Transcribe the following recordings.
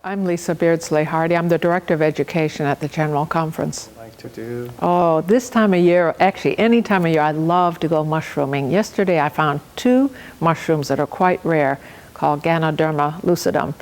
I'm Lisa Beardsley-Hardy. I'm the Director of Education at the General Conference. Like to do? Oh, this time of year, actually any time of year, I love to go mushrooming. Yesterday I found 2 mushrooms that are quite rare called Ganoderma lucidum.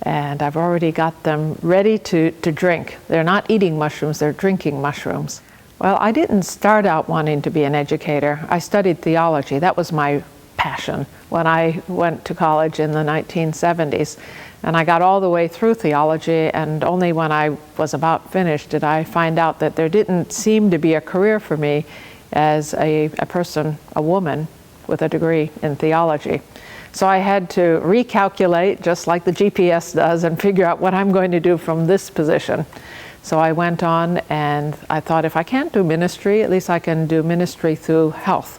And I've already got them ready to drink. They're not eating mushrooms, they're drinking mushrooms. Well, I didn't start out wanting to be an educator. I studied theology. That was my passion when I went to college in the 1970s. And I got all the way through theology, and only when I was about finished did I find out that there didn't seem to be a career for me as a woman with a degree in theology. So I had to recalculate, just like the GPS does, and figure out what I'm going to do from this position. So I went on and I thought, if I can't do ministry, at least I can do ministry through health.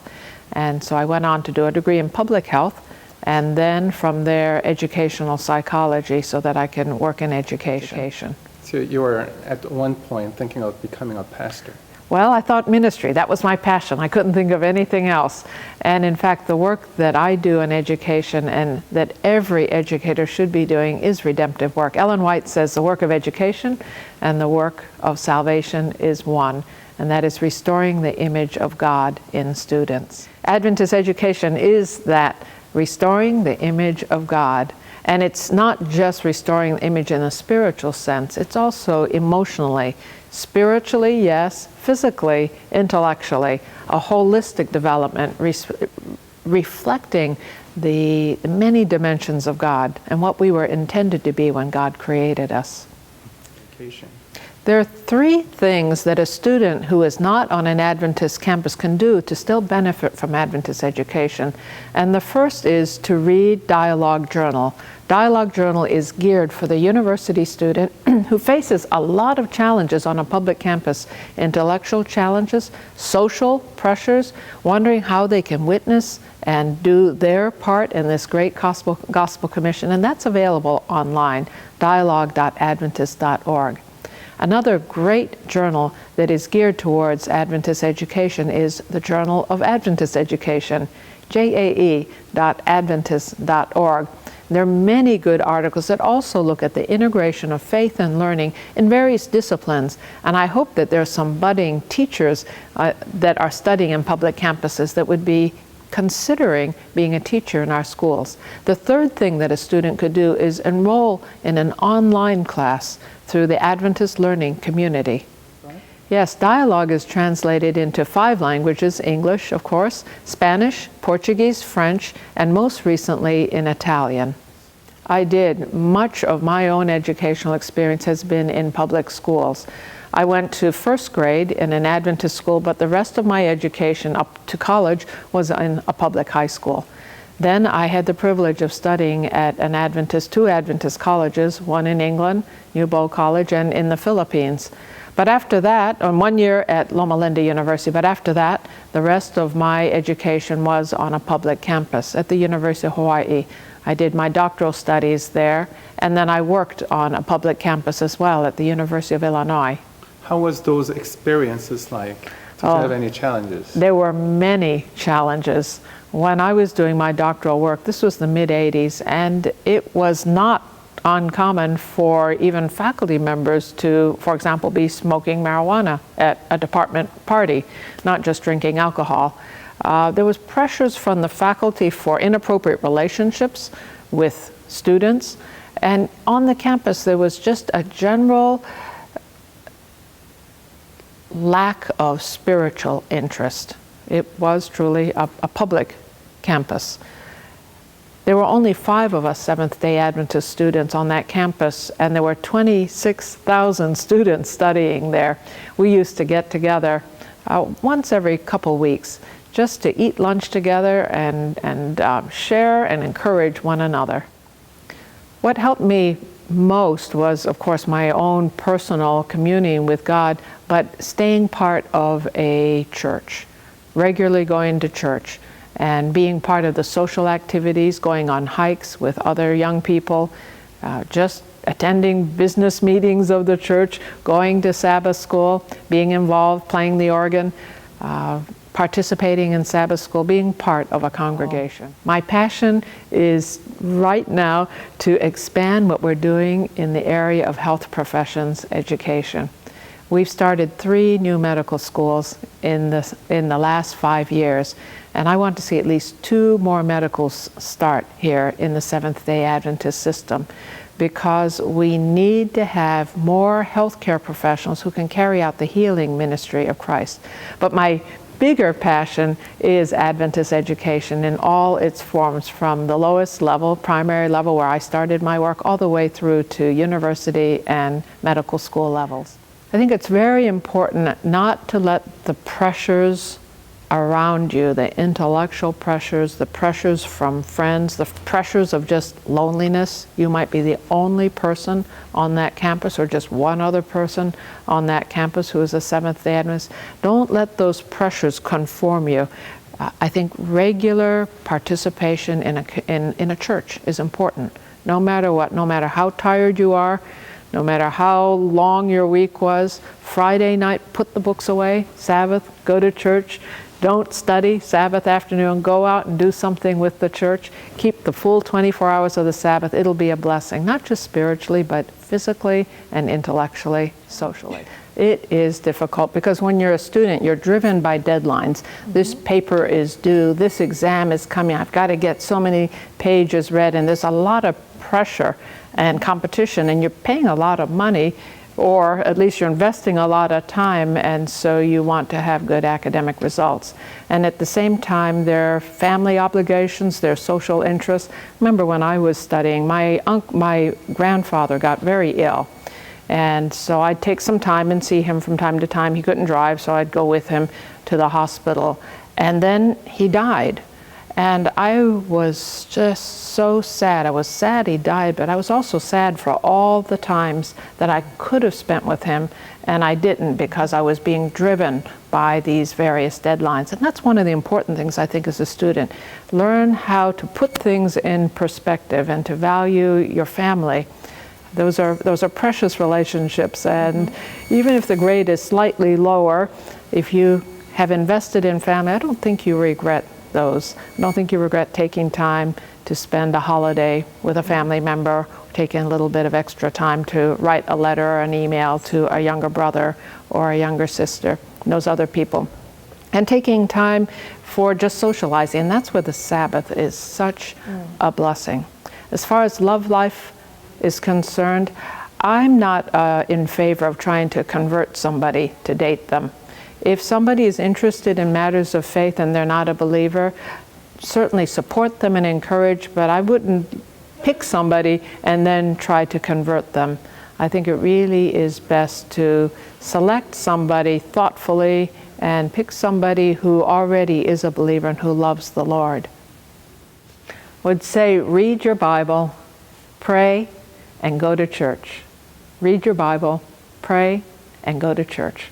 And so I went on to do a degree in public health, and then from there educational psychology, so that I can work in education. So you were at one point thinking of becoming a pastor? Well, I thought ministry, that was my passion. I couldn't think of anything else. And in fact, the work that I do in education and that every educator should be doing is redemptive work. Ellen White says the work of education and the work of salvation is one, and that is restoring the image of God in students. Adventist education is that, restoring the image of God. And it's not just restoring the image in a spiritual sense, it's also emotionally. Spiritually, yes, physically, intellectually, a holistic development reflecting the many dimensions of God and what we were intended to be when God created us. Education. There are 3 things that a student who is not on an Adventist campus can do to still benefit from Adventist education. And the first is to read Dialogue Journal. Dialogue Journal is geared for the university student who faces a lot of challenges on a public campus, intellectual challenges, social pressures, wondering how they can witness and do their part in this great gospel commission. And that's available online, dialogue.adventist.org. Another great journal that is geared towards Adventist education is the Journal of Adventist Education, JAE.adventist.org. There are many good articles that also look at the integration of faith and learning in various disciplines, and I hope that there are some budding teachers that are studying in public campuses that would be considering being a teacher in our schools. The third thing that a student could do is enroll in an online class through the Adventist Learning Community. Right. Yes, Dialogue is translated into 5 languages, English, of course, Spanish, Portuguese, French, and most recently in Italian. I did. Much of my own educational experience has been in public schools. I went to 1st grade in an Adventist school, but the rest of my education up to college was in a public high school. Then I had the privilege of studying at 2 Adventist colleges, one in England, New Bow College, and in the Philippines. But after that, 1 year at Loma Linda University, but after that, the rest of my education was on a public campus at the University of Hawaii. I did my doctoral studies there, and then I worked on a public campus as well at the University of Illinois. How was those experiences like? Did you have any challenges? There were many challenges. When I was doing my doctoral work, this was the mid-'80s, and it was not uncommon for even faculty members to, for example, be smoking marijuana at a department party, not just drinking alcohol. There was pressures from the faculty for inappropriate relationships with students, and on the campus there was just a general lack of spiritual interest. It was truly a public campus. There were only 5 of us Seventh-day Adventist students on that campus, and there were 26,000 students studying there. We used to get together once every couple weeks just to eat lunch together and share and encourage one another. What helped me most was, of course, my own personal communing with God, but staying part of a church, regularly going to church, and being part of the social activities, going on hikes with other young people, just attending business meetings of the church, going to Sabbath school, being involved, playing the organ, participating in Sabbath school, being part of a congregation. My passion is right now to expand what we're doing in the area of health professions education. We've started 3 new medical schools in the last 5 years, and I want to see at least 2 more medicals start here in the Seventh-day Adventist system, because we need to have more healthcare professionals who can carry out the healing ministry of Christ. But my bigger passion is Adventist education in all its forms, from the lowest level, primary level where I started my work, all the way through to university and medical school levels. I think it's very important not to let the pressures around you, the intellectual pressures, the pressures from friends, the pressures of just loneliness. You might be the only person on that campus, or just one other person on that campus who is a Seventh-day Adventist. Don't let those pressures conform you. I think regular participation in a church is important, no matter what, no matter how tired you are, no matter how long your week was. Friday night, put the books away. Sabbath, go to church. Don't study. Sabbath afternoon, go out and do something with the church. Keep the full 24 hours of the Sabbath. It'll be a blessing, not just spiritually, but physically and intellectually, socially. It is difficult because when you're a student, you're driven by deadlines. This paper is due, this exam is coming, I've got to get so many pages read, and there's a lot of pressure and competition, and you're paying a lot of money, or at least you're investing a lot of time, and so you want to have good academic results. And at the same time, there are family obligations, there are social interests. Remember when I was studying, my grandfather got very ill, and so I'd take some time and see him from time to time. He couldn't drive, so I'd go with him to the hospital, and then he died. And I was just so sad. I was sad he died, but I was also sad for all the times that I could have spent with him, and I didn't, because I was being driven by these various deadlines. And that's one of the important things, I think, as a student. Learn how to put things in perspective and to value your family. Those are precious relationships, and even if the grade is slightly lower, if you have invested in family, I don't think you regret those. I don't think you regret taking time to spend a holiday with a family member, taking a little bit of extra time to write a letter or an email to a younger brother or a younger sister, those other people. And taking time for just socializing. And that's where the Sabbath is such a blessing. As far as love life is concerned, I'm not in favor of trying to convert somebody to date them. If somebody is interested in matters of faith and they're not a believer, certainly support them and encourage, but I wouldn't pick somebody and then try to convert them. I think it really is best to select somebody thoughtfully and pick somebody who already is a believer and who loves the Lord. I would say read your Bible, pray, and go to church. Read your Bible, pray, and go to church.